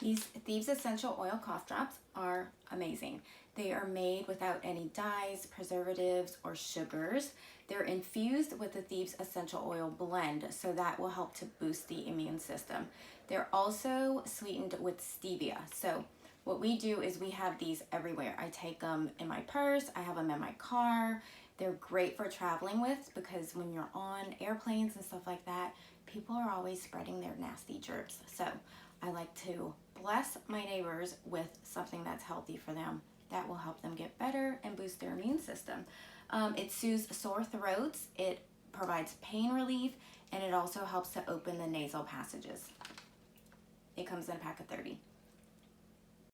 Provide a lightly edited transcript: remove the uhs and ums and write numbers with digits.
These Thieves Essential Oil Cough Drops are amazing. They are made without any dyes, preservatives, or sugars. They're infused with the Thieves Essential Oil blend, so that will help to boost the immune system. They're also sweetened with stevia. So what we do is we have these everywhere. I take them in my purse, I have them in my car. They're great for traveling with because when you're on airplanes and stuff like that, people are always spreading their nasty germs. So I like to bless my neighbors with something that's healthy for them that will help them get better and boost their immune system. It soothes sore throats, it provides pain relief, and it also helps to open the nasal passages. It comes in a pack of 30.